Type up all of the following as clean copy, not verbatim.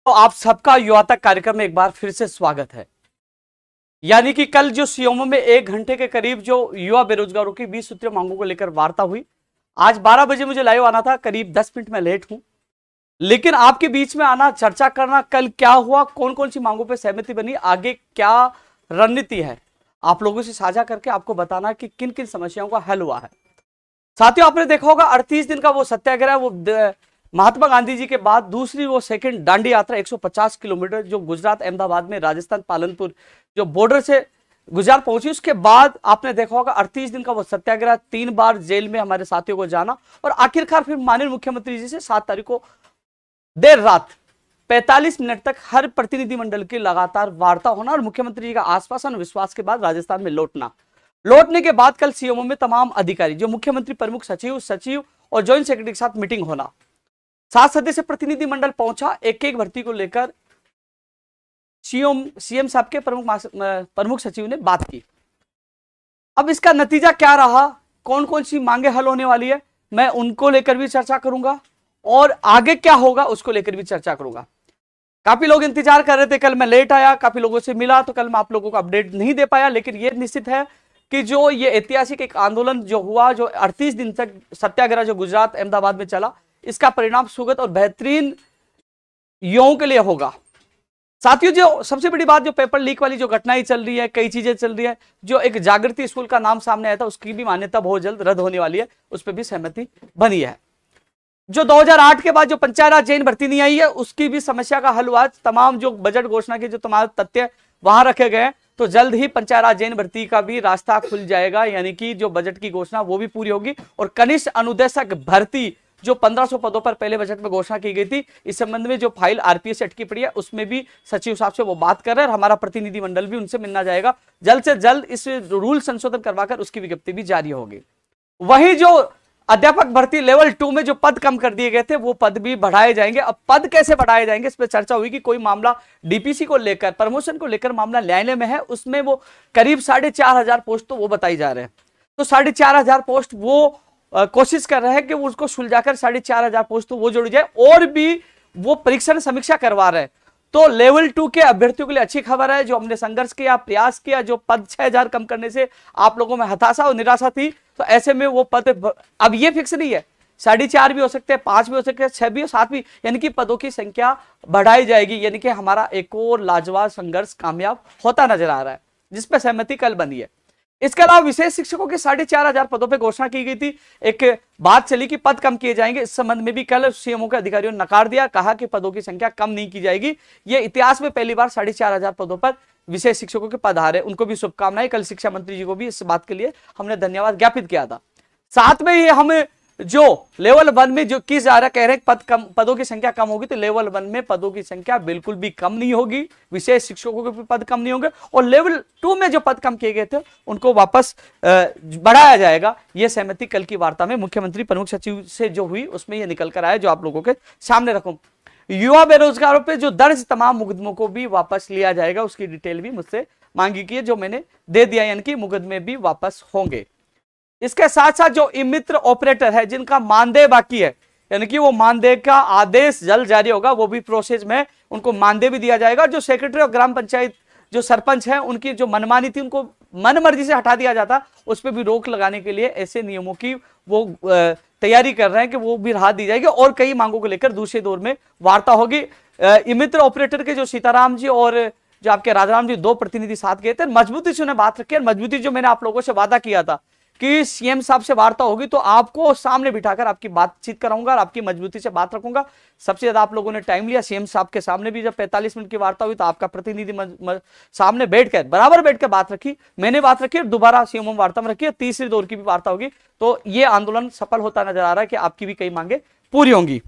तो आप सबका युवा तक कार्यक्रम में एक बार फिर से स्वागत है। यानी कि कल जो सीएमओ में 1 घंटे के करीब जो युवा बेरोजगारों की 20 सूत्रीय मांगों को लेकर वार्ता हुई। आज 12 बजे मुझे लाइव आना था, करीब 10 मिनट में लेट हूं, लेकिन आपके बीच में आना, चर्चा करना, कल क्या हुआ, कौन कौन सी मांगों पर सहमति बनी, आगे क्या रणनीति है, आप लोगों से साझा करके आपको बताना कि किन किन समस्याओं का हल हुआ है। साथियों, आपने देखा होगा 38 दिन का वो सत्याग्रह, वो महात्मा गांधी जी के बाद दूसरी वो सेकंड दांडी यात्रा 150 किलोमीटर जो गुजरात अहमदाबाद में राजस्थान पालनपुर जो बॉर्डर से गुजरात पहुंची। उसके बाद आपने देखा होगा 38 दिन का वो सत्याग्रह, 3 बार जेल में हमारे साथियों को जाना, और आखिरकार फिर माननीय मुख्यमंत्री जी से 7 तारीख को देर रात 45 मिनट तक हर प्रतिनिधिमंडल की लगातार वार्ता होना और मुख्यमंत्री जी का आश्वासन विश्वास के बाद राजस्थान में लौटने के बाद कल सीएमओ में तमाम अधिकारी, जो मुख्यमंत्री प्रमुख सचिव और ज्वाइंट सेक्रेटरी के साथ मीटिंग होना। 7 सदस्य प्रतिनिधिमंडल पहुंचा, एक एक भर्ती को लेकर सीएम साहब के प्रमुख सचिव ने बात की। अब इसका नतीजा क्या रहा, कौन कौन सी मांगे हल होने वाली है, मैं उनको लेकर भी चर्चा करूंगा और आगे क्या होगा उसको लेकर भी चर्चा करूंगा। काफी लोग इंतजार कर रहे थे, कल मैं लेट आया, काफी लोगों से मिला, तो कल मैं आप लोगों को अपडेट नहीं दे पाया, लेकिन यह निश्चित है कि जो ये ऐतिहासिक एक आंदोलन जो हुआ, जो 38 दिन तक सत्याग्रह जो गुजरात अहमदाबाद में चला, इसका परिणाम सुगत और बेहतरीन युवाओं के लिए होगा। साथियों, जो सबसे बड़ी बात, जो पेपर लीक वाली जो घटनाएं चल रही है, कई चीजें चल रही है, जो एक जागृति स्कूल का नाम सामने आया था, उसकी भी मान्यता बहुत जल्द रद्द होने वाली है, उस पर भी सहमति बनी है। जो 2008 के बाद जो पंचायत राज जैन भर्ती नहीं आई है, उसकी भी समस्या का हल हुआ। तमाम जो बजट घोषणा के जो तमाम तथ्य वहां रखे गए हैं, तो जल्द ही पंचायत राज जैन भर्ती का भी रास्ता खुल जाएगा, यानी कि जो बजट की घोषणा वो भी पूरी होगी। और कनिष्ठ अनुदेशक भर्ती जो 1500 पदों पर पहले बजट में घोषणा की गई थी, इस संबंध में जो फाइल आरपीएस से अटकी पड़ी है, उसमें भी सचिव साहब से वो बात कर रहे हैं और हमारा प्रतिनिधिमंडल भी उनसे मिलना जाएगा। जल्द से जल्द इस रूल संशोधन करवाकर उसकी विज्ञप्ति भी जारी होगी। वही जो अध्यापक भर्ती लेवल 2 में जो पद कम कर दिए गए थे, वो पद भी बढ़ाए जाएंगे। अब पद कैसे बढ़ाए जाएंगे, इस पर चर्चा हुई कि कोई मामला डीपीसी को लेकर, प्रमोशन को लेकर मामला न्यायालय में है, उसमें वो करीब 4500 पोस्ट तो वो बताई जा रहे हैं। तो 4500 पोस्ट वो कोशिश कर रहे हैं कि वो उसको सुलझाकर 4500 पोस्ट तो वो जोड़ी जाए, और भी वो परीक्षण समीक्षा करवा रहे हैं। तो लेवल 2 के अभ्यर्थियों के लिए अच्छी खबर है, जो हमने संघर्ष किया, प्रयास किया, जो पद 6000 कम करने से आप लोगों में हताशा और निराशा थी, तो ऐसे में वो पद अब ये फिक्स नहीं है, 4.5 भी हो सकते हैं, 5 भी हो सकते हैं, 6 भी, 7 भी, यानी कि पदों की संख्या बढ़ाई जाएगी। यानी कि हमारा एक और लाजवाब संघर्ष कामयाब होता नजर आ रहा है, जिसपे सहमति कल बनी है। इसके अलावा विशेष शिक्षकों के 4500 पदों पर घोषणा की गई थी, एक बात चली कि पद कम किए जाएंगे। इस संबंध में भी कल सीएमओ के अधिकारियों ने नकार दिया, कहा कि पदों की संख्या कम नहीं की जाएगी। ये इतिहास में पहली बार 4500 पदों पर विशेष शिक्षकों के पद आ रहे, उनको भी शुभकामनाएं। कल शिक्षा मंत्री जी को भी इस बात के लिए हमने धन्यवाद ज्ञापित किया था। साथ में ही हम जो लेवल 1 में जो किस जा रहा, कह रहे हैं पदों की संख्या कम होगी, तो लेवल 1 में पदों की संख्या बिल्कुल भी कम नहीं होगी, विशेष शिक्षकों के पद कम नहीं होंगे, और लेवल 2 में जो पद कम किए गए थे उनको वापस बढ़ाया जाएगा। यह सहमति कल की वार्ता में मुख्यमंत्री प्रमुख सचिव से जो हुई, उसमें यह निकल कर आया, जो आप लोगों के सामने रखूं। युवा बेरोजगारों पर जो दर्ज तमाम मुकदमों को भी वापस लिया जाएगा, उसकी डिटेल भी मुझसे मांगी गई है, जो मैंने दे दिया, यानी कि मुकदमे भी वापस होंगे। इसके साथ साथ जो ई मित्र ऑपरेटर है, जिनका मानदेय बाकी है, यानी कि वो मानदेय का आदेश जल्द जारी होगा, वो भी प्रोसेस में, उनको मानदेय भी दिया जाएगा। जो सेक्रेटरी ऑफ ग्राम पंचायत, जो सरपंच है, उनकी जो मनमानी थी, उनको मनमर्जी से हटा दिया जाता, उस पर भी रोक लगाने के लिए ऐसे नियमों की वो तैयारी कर रहे हैं कि वो भी राहत दी जाएगी। और कई मांगों को लेकर दूसरे दौर में वार्ता होगी। ई मित्र ऑपरेटर के जो सीताराम जी और जो आपके राजाराम जी, 2 प्रतिनिधि साथ गए थे, मजबूती से उन्हें बात रखी, और मजबूती जो मैंने आप लोगों से वादा किया था कि सीएम साहब से वार्ता होगी तो आपको सामने बिठाकर आपकी बातचीत कराऊंगा और आपकी मजबूती से बात रखूंगा। सबसे ज्यादा आप लोगों ने टाइम लिया, सीएम साहब के सामने भी जब 45 मिनट की वार्ता हुई, तो आपका प्रतिनिधि सामने बैठकर, बराबर बैठकर बात रखी, मैंने बात रखी, और दोबारा सीएम वार्ता में रखी, तीसरी दौर की भी वार्ता होगी। तो ये आंदोलन सफल होता नजर आ रहा है कि आपकी भी कई मांगे पूरी होंगी।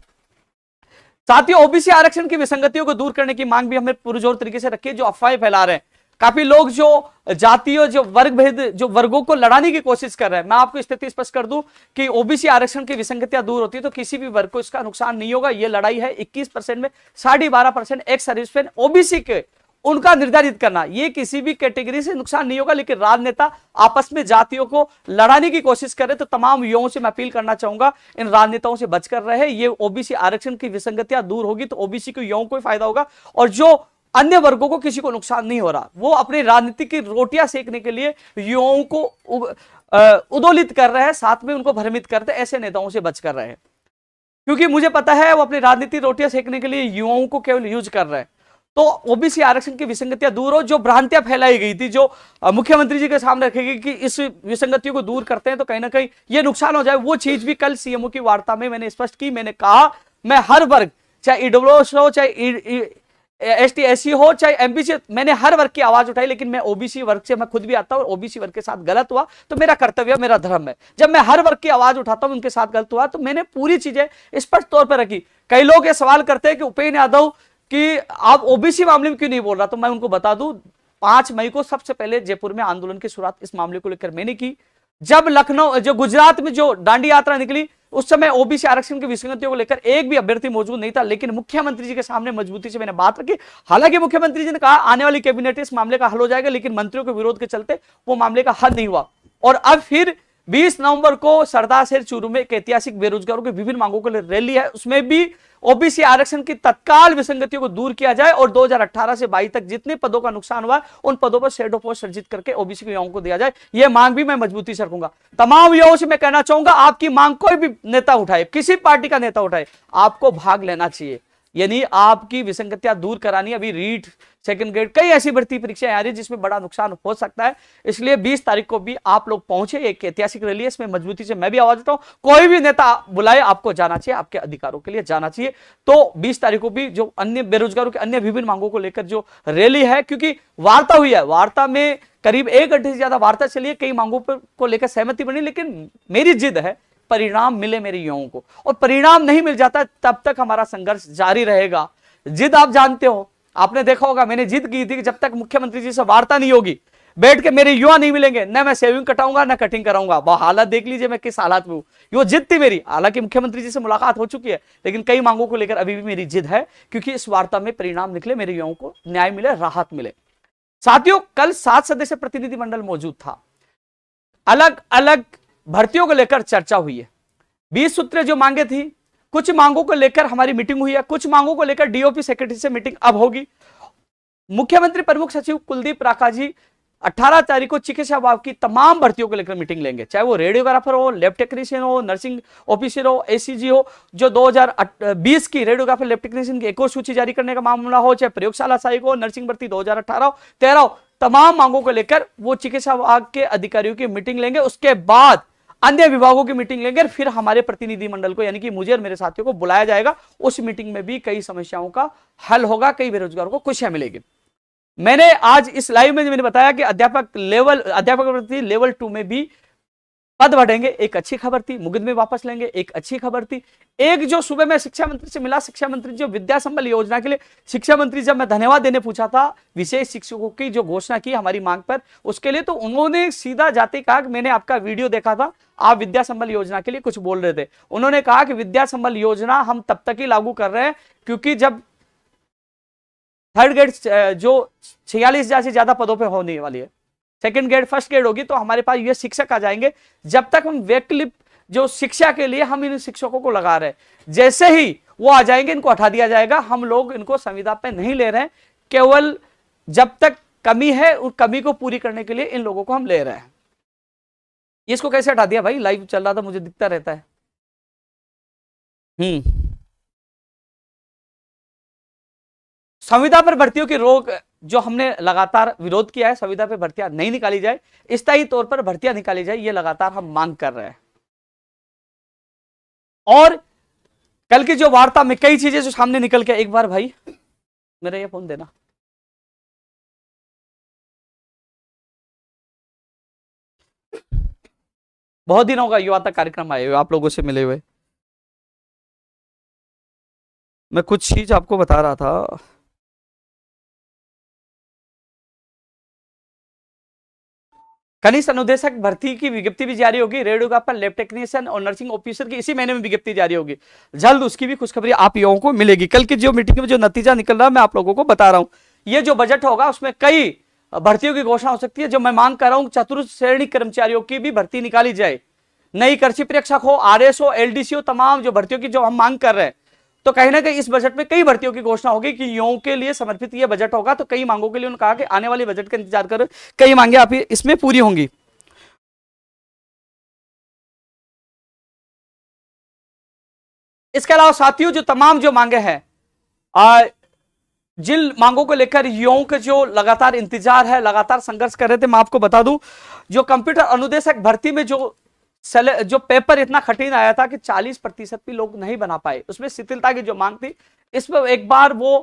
साथियों, ओबीसी आरक्षण की विसंगतियों को दूर करने की मांग भी हमें पुरजोर तरीके से रखी है। जो अफवाहें फैला रहे हैं, काफी लोग जो जातीय, जो वर्ग भेद, जो वर्गों को लड़ाने की कोशिश कर रहे हैं, मैं आपको स्थिति स्पष्ट कर दूं कि ओबीसी आरक्षण की विसंगतियां दूर होती है तो किसी भी वर्ग को इसका नुकसान नहीं होगा। यह लड़ाई है 21% में 12.5% एक्स सर्विसमैन ओबीसी के उनका निर्धारित करना, ये किसी भी कैटेगरी से नुकसान नहीं होगा। लेकिन राजनेता आपस में जातियों को लड़ाने की कोशिश करे तो तमाम युवाओं से मैं अपील करना चाहूंगा, इन राजनेताओं से बचकर रहे। ये ओबीसी आरक्षण की विसंगतियां दूर होगी तो ओबीसी के युवाओं को फायदा होगा, और जो अन्य वर्गों को किसी को नुकसान नहीं हो रहा, वो अपनी राजनीति की रोटियां सेकने के लिए युवाओं को उदोलित कर रहे हैं, साथ में उनको भ्रमित करते, ऐसे नेताओं से बचकर रहे। क्योंकि मुझे पता है वो अपनी राजनीति रोटियां सेकने के लिए युवाओं को केवल यूज कर रहे हैं। तो ओबीसी आरक्षण की विसंगतियां दूर हो, जो भ्रांतियां फैलाई गई थी, जो मुख्यमंत्री जी के सामने रखेगी कि इस विसंगतियों को दूर करते हैं तो कहीं ना कहीं ये नुकसान हो जाए, वो चीज भी कल सीएमओ की वार्ता में मैंने स्पष्ट की। मैंने कहा मैं हर वर्ग, चाहे ईडब्ल्यूएस हो, चाहे एसटी एससी हो, चाहे एमबीसी, मैंने हर वर्ग की आवाज उठाई। लेकिन मैं ओबीसी वर्ग से मैं खुद भी आता हूं, और ओबीसी वर्ग के साथ गलत हुआ तो मेरा कर्तव्य, मेरा धर्म है। जब मैं हर वर्ग की आवाज उठाता हूं, उनके साथ गलत हुआ तो मैंने पूरी चीजें स्पष्ट तौर पर रखी। कई लोग ये सवाल करते हैं कि उपेंद्र यादव कि आप ओबीसी मामले में क्यों नहीं बोल रहा, तो मैं उनको बता दूं 5 मई को सबसे पहले जयपुर में आंदोलन की शुरुआत इस मामले को लेकर मैंने की। जब लखनऊ, जो गुजरात में जो दांडी यात्रा निकली, उस समय ओबीसी आरक्षण की विसंगतियों को लेकर एक भी अभ्यर्थी मौजूद नहीं था, लेकिन मुख्यमंत्री जी के सामने मजबूती से मैंने बात रखी। हालांकि मुख्यमंत्री जी ने कहा आने वाली कैबिनेट इस मामले का हल हो जाएगा, लेकिन मंत्रियों के विरोध के चलते वो मामले का हल नहीं हुआ। और अब फिर 20 नवंबर को सरदार शहर चूरू में एक ऐतिहासिक बेरोजगारों की विभिन्न मांगों के लिए रैली है, उसमें भी ओबीसी आरक्षण की तत्काल विसंगतियों को दूर किया जाए और 2018 से 22 तक जितने पदों का नुकसान हुआ उन पदों पर शैडो पोस्ट सृजित करके ओबीसी के युवाओं को दिया जाए। यह मांग भी मैं मजबूती से रखूंगा। तमाम युवाओं से मैं कहना चाहूंगा, आपकी मांग कोई भी नेता उठाए, किसी पार्टी का नेता उठाए, आपको भाग लेना चाहिए, यानी आपकी विसंगतियां दूर करानी। अभी रीट, सेकंड ग्रेड, कई ऐसी भर्ती परीक्षाएं आ रही है जिसमें बड़ा नुकसान हो सकता है। इसलिए 20 तारीख को भी आप लोग पहुंचे, एक ऐतिहासिक रैली है, इसमें मजबूती से मैं भी आवाज देता हूं। कोई भी नेता बुलाए, आपको जाना चाहिए, आपके अधिकारों के लिए जाना चाहिए। तो 20 तारीख को भी जो अन्य बेरोजगारों के अन्य विभिन्न मांगों को लेकर जो रैली है, क्योंकि वार्ता हुई है, वार्ता में करीब 1 घंटे से ज्यादा वार्ता चली है, कई मांगों पर को लेकर सहमति बनी, लेकिन मेरी जिद है परिणाम मिले मेरे युवाओं को, और परिणाम नहीं मिल जाता तब तक हमारा संघर्ष जारी रहेगा। जिद आप जानते हो, आपने देखा होगा मैंने जिद की थी कि जब तक मुख्यमंत्री जी से वार्ता नहीं होगी, बैठ के मेरे युवा नहीं मिलेंगे, न मैं सेविंग कटाऊंगा न कटिंग कराऊंगा। वो हालत देख लीजिए मैं किस हालात में हूं, ये जिद थी मेरी। हालांकि मुख्यमंत्री जी से मुलाकात हो चुकी है, लेकिन कई मांगों को लेकर अभी भी मेरी जिद है, क्योंकि इस वार्ता में परिणाम निकले, मेरे युवाओं को न्याय मिले, राहत मिले। साथियों, कल 7 सदस्य प्रतिनिधिमंडल मौजूद था, अलग अलग भर्तियों को लेकर चर्चा हुई है। 20 सूत्रें जो मांगे थी, कुछ मांगों को लेकर हमारी मीटिंग हुई है, कुछ मांगों को लेकर डीओपी सेक्रेटरी से मीटिंग अब होगी। मुख्यमंत्री प्रमुख सचिव कुलदीप राका जी 18 तारीख को चिकित्सा विभाग की तमाम भर्तियों को लेकर मीटिंग लेंगे, चाहे वो रेडियोग्राफर हो, लैब टेक्नीशियन हो, नर्सिंग ऑफिसर हो, एसीजी हो। जो 2020 की रेडियोग्राफर लैब टेक्नीशियन की एक और सूची जारी करने का मामला हो, चाहे प्रयोगशाला सहायक हो, नर्सिंग भर्ती 2018 हो, 13 हो, तमाम मांगों को लेकर वो चिकित्सा विभाग के अधिकारियों की मीटिंग लेंगे। उसके बाद अन्य विभागों की मीटिंग लेंगे, फिर हमारे प्रतिनिधिमंडल को, यानी कि मुझे और मेरे साथियों को बुलाया जाएगा। उस मीटिंग में भी कई समस्याओं का हल होगा, कई बेरोजगारों को खुशियां मिलेगी। मैंने आज इस लाइव में मैंने बताया कि अध्यापक भर्ती लेवल 2 में भी पद बढ़ेंगे, एक अच्छी खबर थी। मुकदमे वापस लेंगे, एक अच्छी खबर थी। एक जो सुबह में शिक्षा मंत्री से मिला, शिक्षा मंत्री जो विद्या संबल योजना के लिए शिक्षा मंत्री जब मैं धन्यवाद देने पूछा था, विशेष शिक्षकों की जो घोषणा की हमारी मांग पर, उसके लिए तो उन्होंने सीधा जाते कहा कि मैंने आपका वीडियो देखा था, आप विद्या संबल योजना के लिए कुछ बोल रहे थे। उन्होंने कहा कि विद्या संबल योजना हम तब तक ही लागू कर रहे हैं क्योंकि जब थर्ड ग्रेड जो 46,000 से ज्यादा पदों पे होने वाली है, सेकंड ग्रेड फर्स्ट ग्रेड होगी, तो हमारे पास ये शिक्षक आ जाएंगे। जब तक हम वैकल्पिक जो शिक्षा के लिए हम इन शिक्षकों को लगा रहे हैं, जैसे ही वो आ जाएंगे इनको हटा दिया जाएगा। हम लोग इनको संविदा पे नहीं ले रहे हैं, केवल जब तक कमी है उस कमी को पूरी करने के लिए इन लोगों को हम ले रहे हैं। इसको कैसे हटा दिया भाई? लाइव चल रहा था, मुझे दिखता रहता है। संविदा पर भर्तियों की रोक जो हमने लगातार विरोध किया है, संविदा पर भर्तियां नहीं निकाली जाए, स्थायी तौर पर भर्तियां निकाली जाए, ये लगातार हम मांग कर रहे हैं। और कल की जो वार्ता में कई चीजें जो सामने निकल के, एक बार भाई मेरा ये फोन देना, बहुत दिन होगा युवा तक कार्यक्रम आए हुए, आप लोगों से मिले हुए। मैं कुछ चीज आपको बता रहा था। कनिष्ठ अनुदेशक भर्ती की विज्ञप्ति भी जारी होगी, रेडियोग्राफर, लैब टेक्नीशियन और नर्सिंग ऑफिसर की इसी महीने में विज्ञप्ति जारी होगी। जल्द उसकी भी खुशखबरी आप युवाओं को मिलेगी। कल की जो मीटिंग में जो नतीजा निकल रहा है मैं आप लोगों को बता रहा हूं। ये जो बजट होगा उसमें कई भर्तियों की घोषणा हो सकती है। जो मैं मांग कर रहा हूं चतुर्थ श्रेणी कर्मचारियों की भी भर्ती निकाली जाए, नई कृषि प्रेक्षक हो, आरएस हो, एलडीसी हो, तमाम जो भर्तियों की जो हम मांग कर रहे हैं, तो कहीं ना कहीं इस बजट में कई भर्तियों की घोषणा होगी कि युवाओं के लिए समर्पित ये बजट होगा। तो कई मांगों के लिए उन्होंने कहा कि आने वाले बजट का इंतजार करो, कई मांगे आप इसमें पूरी होंगी। इसके अलावा साथियों जो तमाम जो मांगे हैं, जिन मांगों को लेकर युवाओं के जो लगातार इंतजार है, लगातार संघर्ष कर रहे थे, मैं आपको बता दूं जो कंप्यूटर अनुदेशक भर्ती में जो पेपर इतना कठिन आया था कि 40% भी लोग नहीं बना पाए, उसमें शिथिलता की जो मांग थी, इस पर एक बार वो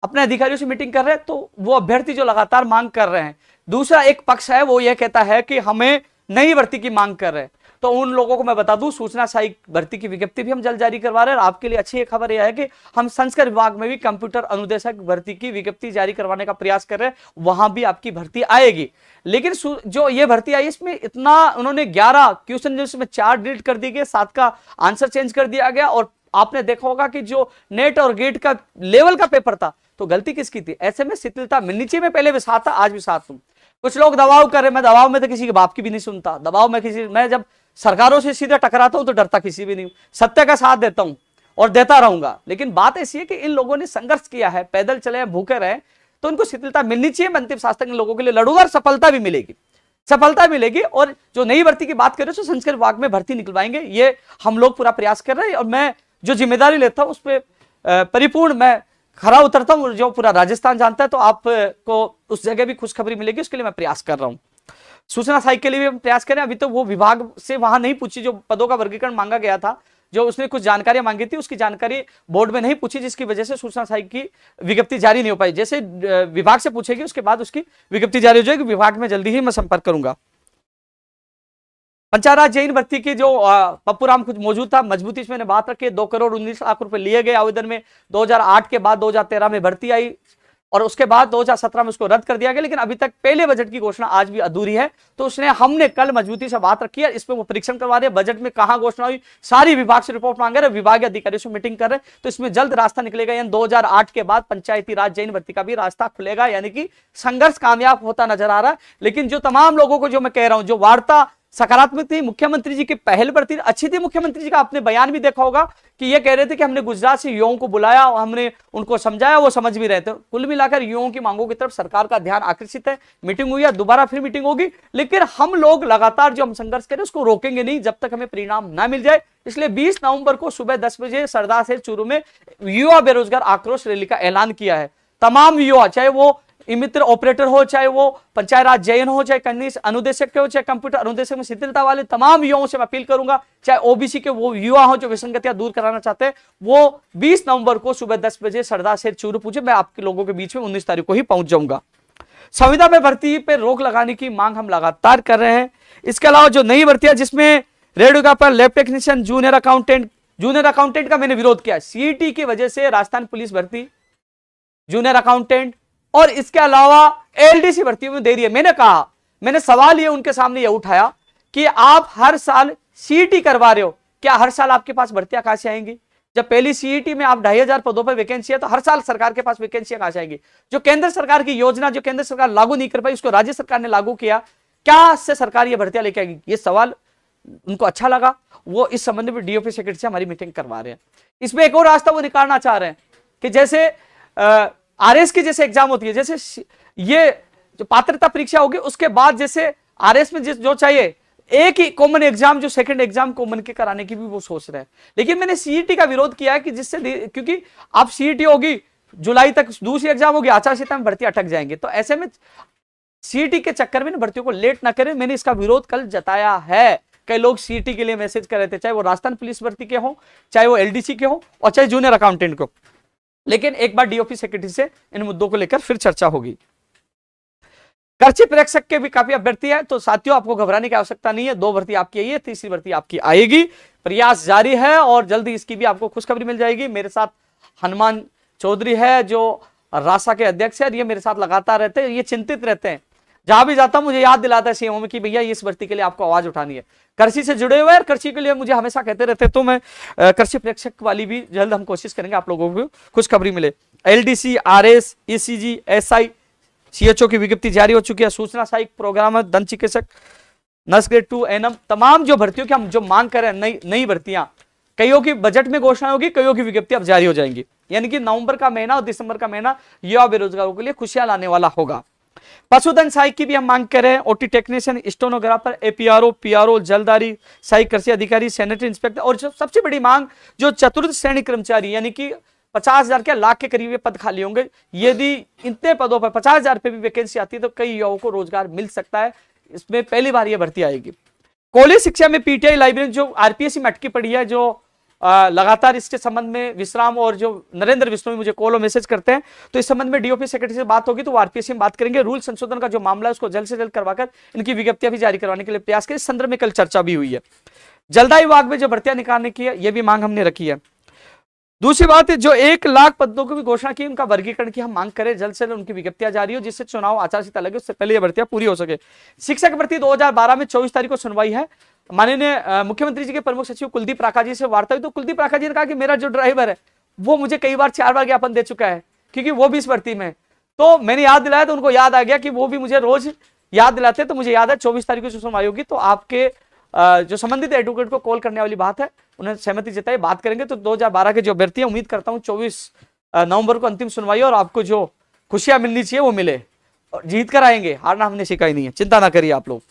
अपने अधिकारियों से मीटिंग कर रहे हैं। तो वो अभ्यर्थी जो लगातार मांग कर रहे हैं, दूसरा एक पक्ष है वो ये कहता है कि हमें नई भर्ती की मांग कर रहे हैं। तो उन लोगों को मैं बता दूं सूचना सहायक भर्ती की विज्ञप्ति भी हम जल्द जारी करवा रहे हैं। और आपके लिए अच्छी खबर यह है कि हम संस्कृत विभाग में भी कंप्यूटर अनुदेशक भर्ती की विज्ञप्ति जारी करवाने का प्रयास कर रहे हैं, वहां भी आपकी भर्ती आएगी। लेकिन जो ये भर्ती आई इसमें इतना उन्होंने 11 क्वेश्चन जिसमें 4 डिलीट कर दिए गए, 7 का आंसर चेंज कर दिया गया। और आपने देखा होगा कि जो नेट और गेट का लेवल का पेपर था, तो गलती किसकी थी? ऐसे में शिथिलता मिलनी चाहिए। मैं पहले भी साथ था, आज भी साथ हूं। कुछ लोग दबाव कर रहे, मैं दबाव में तो किसी के बाप की भी नहीं सुनता। दबाव में मैं जब सरकारों से सीधे टकराता हूं तो डरता किसी भी नहीं, सत्य का साथ देता हूं और देता रहूंगा। लेकिन बात ऐसी है कि इन लोगों ने संघर्ष किया है, पैदल चले, भूखे रहे, तो उनको शिथिलता मिलनी चाहिए। मैं अंतिम शास्त्र के लोगों के लिए लड़ूंगा और सफलता भी मिलेगी, सफलता मिलेगी। और जो नई भर्ती की बात करें तो संस्कृत विभाग में भर्ती निकलवाएंगे, ये हम लोग पूरा प्रयास कर रहे हैं। और मैं जो जिम्मेदारी लेता हूं उस पर परिपूर्ण मैं खरा उतरता हूं। जो पूरा राजस्थान जानता है, तो आपको उस जगह भी खुशखबरी मिलेगी, उसके लिए मैं प्रयास कर रहा हूं। सूचना सहायक के लिए भी हम प्रयास करें। अभी तो वो विभाग से वहां नहीं पूछी, जो पदों का वर्गीकरण मांगा गया था, जो उसने कुछ जानकारियां मांगी थी, उसकी जानकारी बोर्ड में नहीं पूछी, जिसकी वजह से सूचना सहायक की विज्ञप्ति जारी नहीं हो पाई। जैसे विभाग से पूछेगी उसके बाद उसकी विज्ञप्ति जारी हो जाएगी। विभाग में जल्दी ही मैं संपर्क करूंगा। पंचायत राज जैन भर्ती की जो पप्पूराम कुछ मौजूद था, मजबूती से मैंने बात रखी। 2,19,00,000 रुपए लिए गए आवेदन में। 2008 के बाद 2013 में भर्ती आई और उसके बाद 2017 में उसको रद्द कर दिया गया। लेकिन अभी तक पहले बजट की घोषणा आज भी अधूरी है। तो हमने कल मजबूती से बात रखी है, इस पे वो परीक्षण करवा रहे हैं। बजट में कहां घोषणा हुई, सारी विभाग से रिपोर्ट मांग रहे हैं, विभागीय अधिकारियों से मीटिंग कर रहे हैं। तो इसमें जल्द रास्ता निकलेगा। यानी 2008 के बाद पंचायती राज जैन भर्ती का भी रास्ता खुलेगा। यानी कि संघर्ष कामयाब होता नजर आ रहा है। लेकिन जो तमाम लोगों को जो मैं कह रहा हूं, जो वार्ता सकारात्मक थी, मुख्यमंत्री जी की पहल पर थी, अच्छी थी। मुख्यमंत्री जी का आपने बयान भी देखा होगा कि ये कह रहे थे कि हमने गुजरात से युवाओं को बुलाया और हमने उनको समझाया, वो समझ भी रहे थे। कुल मिलाकर युवाओं की मांगों की तरफ सरकार का ध्यान आकर्षित है। मीटिंग हुई है, दोबारा फिर मीटिंग होगी। लेकिन हम लोग लगातार जो हम संघर्ष करें उसको रोकेंगे नहीं जब तक हमें परिणाम ना मिल जाए। इसलिए 20 नवंबर को सुबह 10 बजे सरदार से चूरू में युवा बेरोजगार आक्रोश रैली का ऐलान किया है। तमाम युवा, चाहे वो मित्र ऑपरेटर हो, चाहे वो पंचायत राज जैन हो, चाहे कन्या अनुदेशक हो, चाहे कंप्यूटर अनुदेशक में शिथिलता वाले तमाम युवाओं से मैं अपील करूंगा, चाहे ओबीसी के वो युवा हो जो विसंगतियां दूर कराना चाहते हैं, वो 20 नवंबर को सुबह 10 बजे सरदार से चूरू पूछे। मैं आपके लोगों के बीच में 19 तारीख को ही पहुंच जाऊंगा। संविदा में भर्ती पर रोक लगाने की मांग हम लगातार कर रहे हैं। इसके अलावा जो नई भर्तियां जिसमें रेडियो पर लैब टेक्नीशियन, जूनियर अकाउंटेंट का मैंने विरोध किया। सीईटी की वजह से राजस्थान पुलिस भर्ती, जूनियर अकाउंटेंट और इसके अलावा एलडीसी भर्ती में देरी है। मैंने सवाल ये उनके सामने ये उठाया कि आप हर साल सीईटी करवा रहे हो, क्या हर साल आपके पास भर्तियां कहां से आएंगी? जब पहली सीईटी में आप 2,500 पदों पर वैकेंसी है, तो हर साल सरकार के पास वैकेंसियां कहां से आएंगी? जो केंद्र सरकार की योजना, जो केंद्र सरकार लागू नहीं कर पाई, उसको राज्य सरकार ने लागू किया, क्या से सरकार ये भर्तियां लेके आएगी? ये सवाल उनको अच्छा लगा। वो इस संबंध में डीओपी सेक्रेटरी से हमारी मीटिंग करवा रहे हैं। इसमें एक और रास्ता वो निकालना चाह रहे हैं कि जैसे आरएस की जैसे एग्जाम होती है, जैसे ये जो पात्रता परीक्षा होगी उसके बाद जैसे आरएस में जो चाहिए एक ही कॉमन एग्जाम, जो सेकंड एग्जाम कॉमन के कराने की भी वो सोच रहे हैं। लेकिन मैंने सीईटी का विरोध किया है कि जिससे, क्योंकि आप सीईटी होगी जुलाई तक, दूसरी एग्जाम होगी आचार संहिता में, भर्ती अटक जाएंगे। तो ऐसे में सीईटी के चक्कर में भर्तियों को लेट ना करें। मैंने इसका विरोध कल जताया है। कई लोग सीईटी के लिए मैसेज कर रहे थे, चाहे वो राजस्थान पुलिस भर्ती के हो, चाहे वो एलडीसी के हो, और चाहे जूनियर अकाउंटेंट को। लेकिन एक बार डीओपी सेक्रेटरी से इन मुद्दों को लेकर फिर चर्चा होगी। कृषि प्रेक्षक के भी काफी अभ्यर्थी है, तो साथियों आपको घबराने की आवश्यकता नहीं है। 2 भर्ती आपकी आई है, तीसरी भर्ती आपकी आएगी। प्रयास जारी है और जल्दी इसकी भी आपको खुशखबरी मिल जाएगी। मेरे साथ हनुमान चौधरी है जो रासा के अध्यक्ष है, ये मेरे साथ लगातार रहते हैं। ये चिंतित रहते हैं जहां भी जाता हूं मुझे याद दिलाता है सीएमओ में कि भैया इस भर्ती के लिए आपको आवाज उठानी है। कृषि से जुड़े हुए और कृषि के लिए मुझे हमेशा कहते रहते, तो मैं कृषि प्रेक्षक वाली भी जल्द हम कोशिश करेंगे आप लोगों को खुशखबरी मिले। LDC, RS, ECG, SI, CHO की विज्ञप्ति जारी हो चुकी है। सूचना सहायक प्रोग्रामर, दंत चिकित्सक, नर्स ग्रेड 2, एनएम, तमाम जो भर्तियों की हम जो मांग कर रहे हैं, नई भर्तियां, कईयों की बजट में घोषणा होगी, कईयों की विज्ञप्ति अब जारी हो जाएंगी। यानी कि नवंबर का महीना और दिसंबर का महीना युवा बेरोजगारों के लिए खुशियां लाने वाला होगा। पशुधन सहायक की भी हम मांग कर रहे हैं। OT technician, stenographer, APRO, PRO, जलदारी, सहायक कृषि अधिकारी, सैनिटरी इंस्पेक्टर, और जो सबसे बड़ी मांग जो चतुर्थ श्रेणी कर्मचारी, यानी कि 50,000 के लाख के करीब ये पद खाली होंगे। यदि इतने पदों पर 50,000 पे भी वैकेंसी आती है तो कई युवाओं को रोजगार मिल सकता है। इसमें पहली बार यह भर्ती आएगी। कॉलेज शिक्षा में पीटीआई लाइब्रेरी जो आरपीएससी में अटकी पड़ी है, जो लगातार इसके संबंध में विश्राम और जो नरेंद्र विष्णु मुझे कॉल और मैसेज करते हैं, तो इस संबंध में डीओपी सेक्रेटरी से बात होगी तो वो आरपीएससी में बात करेंगे। रूल संशोधन का जो मामला है उसको जल्द से जल्द करवाकर इनकी विज्ञप्तियां भी जारी करवाने के लिए प्रयास करें। इस संदर्भ में कल चर्चा भी हुई है। जलदाय विभाग में जो भर्तियां निकालने की है, यह भी मांग हमने रखी है। दूसरी बात है, जो 1 लाख पदों की भी घोषणा की, उनका वर्गीकरण की हम मांग करें, जल्द से जल्द उनकी विज्ञप्तियां जारी हो, जिससे चुनाव आचार संहिता लगे उससे पहले ये भर्तियां पूरी हो सके। शिक्षक भर्ती 2012 में 24 तारीख को सुनवाई है। माननीय मुख्यमंत्री जी के प्रमुख सचिव कुलदीप राका जी से वार्ता हुई, तो कुलदीप राका जी ने कहा कि मेरा जो ड्राइवर है वो मुझे कई बार 4 बार ज्ञापन दे चुका है, क्योंकि वो भी इस भर्ती में। तो मैंने याद दिलाया तो उनको याद आ गया कि वो भी मुझे रोज याद दिलाते हैं। तो मुझे याद है 24 तारीख को सुनवाई होगी, तो आपके जो संबंधित एडवोकेट को कॉल करने वाली बात है, उन्हें सहमति जताई, बात करेंगे। तो 2012 के जो अभ्यर्थी है, उम्मीद करता हूं 24 नवंबर को अंतिम सुनवाई, और आपको जो खुशियां मिलनी चाहिए वो मिले, और जीत कर आएंगे। हारना हमने सीखा ही नहीं है, चिंता ना करिए आप लोग।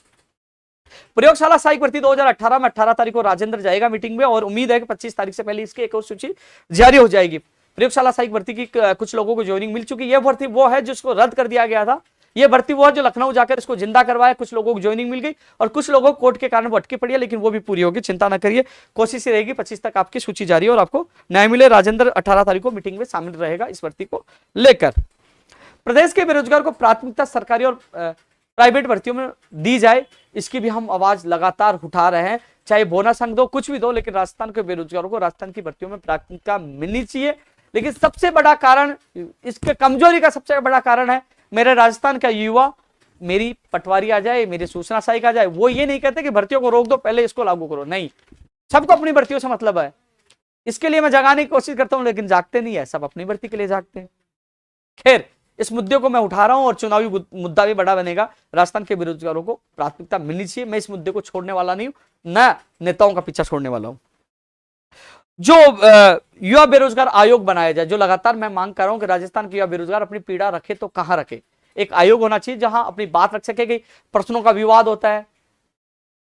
प्रयोगशाला सहायक भर्ती 2018 में 18 तारीख को राजेंद्र जाएगा मीटिंग में, और उम्मीद है कि 25 तारीख से पहले इसकी एक और सूची जारी हो जाएगी। प्रयोगशाला सहायक भर्ती की कुछ लोगों को ज्वाइनिंग मिल चुकी है। यह भर्ती वो है जिसको रद्द कर दिया गया था। यह भर्ती वो है जो लखनऊ जाकर इसको जिंदा करवाया। कुछ लोगों को ज्वाइनिंग मिल गई और कुछ लोगों को कोर्ट के कारण वो अटकी पड़ी है, लेकिन वो भी पूरी होगी, चिंता ना करिए। कोशिश रहेगी 25 तक आपकी सूची जारी हो और आपको न्याय मिले। राजेंद्र 18 तारीख को मीटिंग में शामिल रहेगा इस भर्ती को लेकर। प्रदेश के बेरोजगार को प्राथमिकता सरकारी और प्राइवेट भर्तियों में दी जाए, इसकी भी हम आवाज लगातार उठा रहे हैं। चाहे बोनस अंक दो, कुछ भी दो, लेकिन राजस्थान के बेरोजगारों को राजस्थान की भर्तियों में प्राथमिकता मिलनी चाहिए। लेकिन सबसे बड़ा कारण, इसके कमजोरी का सबसे बड़ा कारण है, मेरे राजस्थान का युवा मेरी पटवारी आ जाए, मेरी सूचना सहायक आ जाए, वो ये नहीं कहते कि भर्तियों को रोक दो, पहले इसको लागू करो। नहीं, सबको अपनी भर्तियों से मतलब है। इसके लिए मैं जगाने की कोशिश करता हूं, लेकिन जागते नहीं है, सब अपनी भर्ती के लिए जागते हैं। खैर, इस मुद्दे को मैं उठा रहा हूं और चुनावी मुद्दा भी बड़ा बनेगा। राजस्थान के बेरोजगारों को प्राथमिकता मिलनी चाहिए। मैं इस मुद्दे को छोड़ने वाला नहीं हूं, न नेताओं का पीछा छोड़ने वाला हूं। जो युवा बेरोजगार आयोग बनाया जाए, जो लगातार मैं मांग कर रहा हूं कि राजस्थान के युवा बेरोजगार अपनी पीड़ा रखे तो कहां रखे। एक आयोग होना चाहिए जहां अपनी बात रख सके। प्रश्नों का विवाद होता है,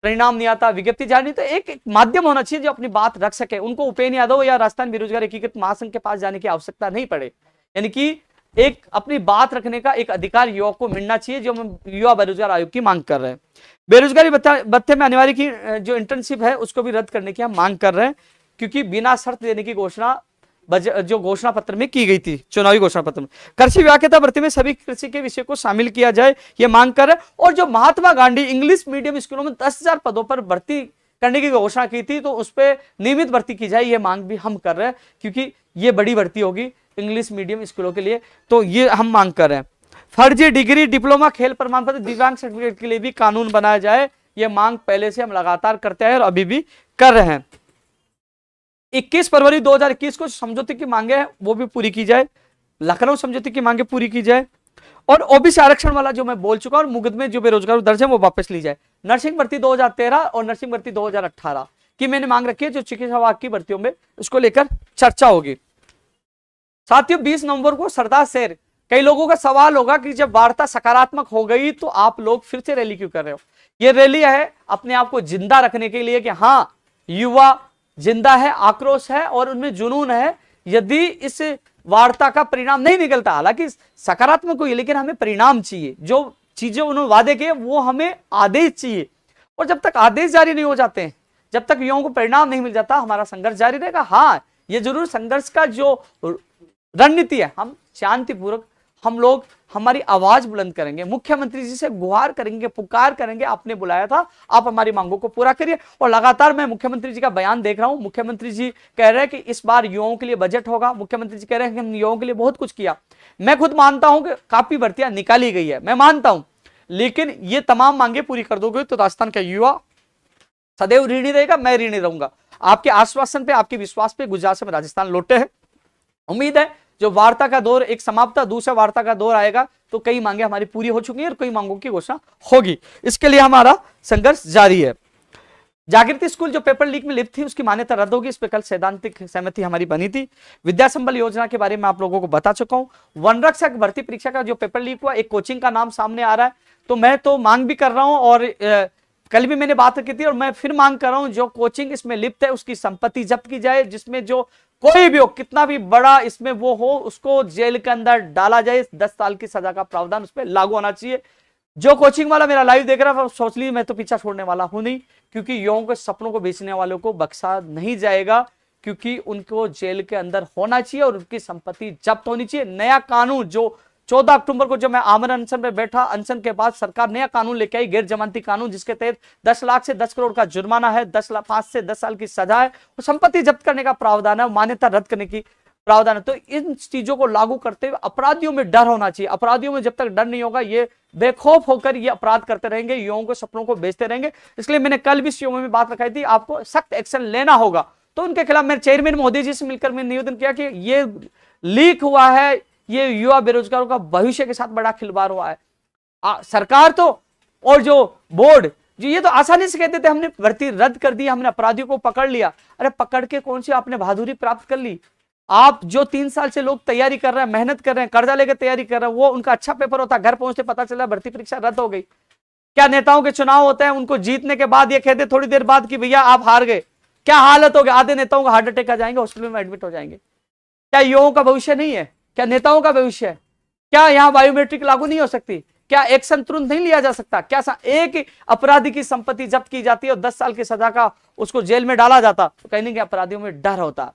परिणाम नहीं आता, विज्ञप्ति जारी नहीं, तो एक माध्यम होना चाहिए जो अपनी बात रख सके। उनको उपेन्द्र यादव या राजस्थान बेरोजगार एकीकृत महासंघ के पास जाने की आवश्यकता नहीं पड़े। यानी कि एक अपनी बात रखने का एक अधिकार युवा को मिलना चाहिए, जो हम युवा बेरोजगार आयोग की मांग कर रहे हैं। बेरोजगारी भत्ते में अनिवार्य की जो इंटर्नशिप है उसको भी रद्द करने की हम मांग कर रहे हैं, क्योंकि बिना शर्त देने की घोषणा जो घोषणा पत्र में की गई थी, चुनावी घोषणा पत्र में। कृषि व्याख्याता भर्ती में सभी कृषि के विषय को शामिल किया जाए, ये मांग कर रहे हैं। और जो महात्मा गांधी इंग्लिश मीडियम स्कूलों में 10,000 पदों पर भर्ती करने की घोषणा की थी, तो उस पर नियमित भर्ती की जाए, ये मांग भी हम कर रहे हैं, क्योंकि ये बड़ी भर्ती होगी इंग्लिश मीडियम स्कूलों के लिए, तो ये हम मांग कर रहे हैं। फर्जी डिग्री, डिप्लोमा, खेल प्रमाण पत्र, दिव्यांग सर्टिफिकेट के लिए भी कानून बनाया जाए, ये मांग पहले से हम लगातार करते हैं और अभी भी कर रहे हैं। 21 फरवरी 2021 को समझौते की मांगे हैं वो भी पूरी की जाए, लखनऊ समझौते की मांगे पूरी की जाए, और ओबीसी आरक्षण वाला जो मैं बोल चुका हूं, मुकदमे जो बेरोजगार दर्ज है वो वापस ली जाए। नर्सिंग भर्ती 2013 और नर्सिंग भर्ती 2018 की मैंने मांग रखी है, जो चिकित्सा विभाग की भर्तियों में उसको लेकर चर्चा होगी। साथियों, 20 नवंबर को सरदार शहर, कई लोगों का सवाल होगा कि जब वार्ता सकारात्मक हो गई तो आप लोग फिर से रैली क्यों कर रहे हो। ये रैली है अपने आप को जिंदा रखने के लिए कि हाँ, युवा जिंदा है, आक्रोश है और उनमें जुनून है। यदि इस वार्ता का परिणाम नहीं निकलता, हालांकि सकारात्मक हुई, लेकिन हमें परिणाम चाहिए। जो चीजें उन्होंने वादे किए वो हमें आदेश चाहिए, और जब तक आदेश जारी नहीं हो जाते हैं, जब तक युवाओं को परिणाम नहीं मिल जाता, हमारा संघर्ष जारी रहेगा। हाँ, ये जरूर संघर्ष का जो रणनीति है, हम शांतिपूर्वक हम लोग हमारी आवाज बुलंद करेंगे, मुख्यमंत्री जी से गुहार करेंगे, पुकार करेंगे, आपने बुलाया था, आप हमारी मांगों को पूरा करिए। और लगातार मैं मुख्यमंत्री जी का बयान देख रहा हूं, मुख्यमंत्री जी कह रहे हैं कि इस बार युवाओं के लिए बजट होगा। मुख्यमंत्री जी कह रहे हैं कि हम युवाओं के लिए बहुत कुछ किया। मैं खुद मानता हूं कि काफी भर्तियां निकाली गई है, मैं मानता हूं, लेकिन ये तमाम मांगे पूरी कर दोगे तो राजस्थान का युवा सदैव ऋणी रहेगा, मैं ऋणी रहूंगा। आपके आश्वासन पे, आपके विश्वास पे गुजरात से राजस्थान लौटे हैं। उम्मीद है जो वार्ता का दौर एक समाप्त था, दूसरा वार्ता का दौर आएगा तो कई मांगे हमारी पूरी हो चुकी हैं और कई मांगों की घोषणा होगी। इसके लिए हमारा संघर्ष जारी है। जागृति स्कूल जो पेपर लीक में लिप्त थी उसकी मान्यता रद्द होगी, इस पर कल सैद्धांतिक सहमति हमारी बनी थी। विद्या संबल योजना के बारे में आप लोगों को बता चुका हूं। वन रक्षक भर्ती परीक्षा का जो पेपर लीक हुआ, एक कोचिंग का नाम सामने आ रहा है, तो मैं तो मांग भी कर रहा हूं और कल भी मैंने बात की थी और मैं फिर मांग कर रहा हूं, जो कोचिंग इसमें लिप्त है उसकी संपत्ति जब्त की जाए, जिसमें जो कोई भी हो, कितना भी बड़ा इसमें वो हो, उसको जेल के अंदर डाला जाए। 10 साल की सजा का प्रावधान उस पर लागू होना चाहिए। जो कोचिंग वाला मेरा लाइव देख रहा है सोच लीजिए मैं तो पीछा छोड़ने वाला हूं नहीं, क्योंकि युवाओं के सपनों को बेचने वालों को बख्शा नहीं जाएगा, क्योंकि उनको जेल के अंदर होना चाहिए और उनकी संपत्ति जब्त होनी चाहिए। नया कानून जो 14 अक्टूबर को जब मैं आमरण अनशन में बैठा, अनशन के बाद सरकार नया कानून लेके आई, गैर जमानती कानून, जिसके तहत 10 लाख से 10 करोड़ का जुर्माना है, 5 से 10 साल की सजा है और संपत्ति जब्त करने का प्रावधान है, मान्यता रद्द करने की प्रावधान है। तो इन चीजों को लागू करते हुए अपराधियों में डर होना चाहिए। अपराधियों में जब तक डर नहीं होगा, ये बेखौफ होकर ये अपराध करते रहेंगे, युवाओं के सपनों को बेचते रहेंगे। इसलिए मैंने कल भी सीओ में बात रखाई थी, आपको सख्त एक्शन लेना होगा। तो उनके खिलाफ मैंने चेयरमैन मोदी जी से मिलकर मैंने निवेदन किया कि ये लीक हुआ है, ये युवा बेरोजगारों का भविष्य के साथ बड़ा खिलवाड़ हुआ है। सरकार तो और जो बोर्ड जो ये तो आसानी से कहते थे हमने भर्ती रद्द कर दी, हमने अपराधियों को पकड़ लिया। अरे पकड़ के कौन सी आपने बहादुरी प्राप्त कर ली? आप जो 3 साल से लोग तैयारी कर रहे हैं, मेहनत कर रहे हैं, कर्जा लेकर तैयारी कर रहे हैं, वो उनका अच्छा पेपर होता, घर पहुंचते पता चला भर्ती परीक्षा रद्द हो गई। क्या नेताओं के चुनाव होते हैं, उनको जीतने के बाद ये कहते थोड़ी देर बाद कि भैया आप हार गए, क्या हालत हो गई? आधे नेताओं का हार्ट अटैक आ जाएंगे, हॉस्पिटल में एडमिट हो जाएंगे। क्या युवाओं का भविष्य नहीं है? क्या नेताओं का भविष्य है? क्या यहाँ बायोमेट्रिक लागू नहीं हो सकती? क्या एक्शन तुरंत नहीं लिया जा सकता? क्या एक अपराधी की संपत्ति जब्त की जाती है और 10 साल की सजा का उसको जेल में डाला जाता, तो कहीं नहीं कि अपराधियों में डर होता।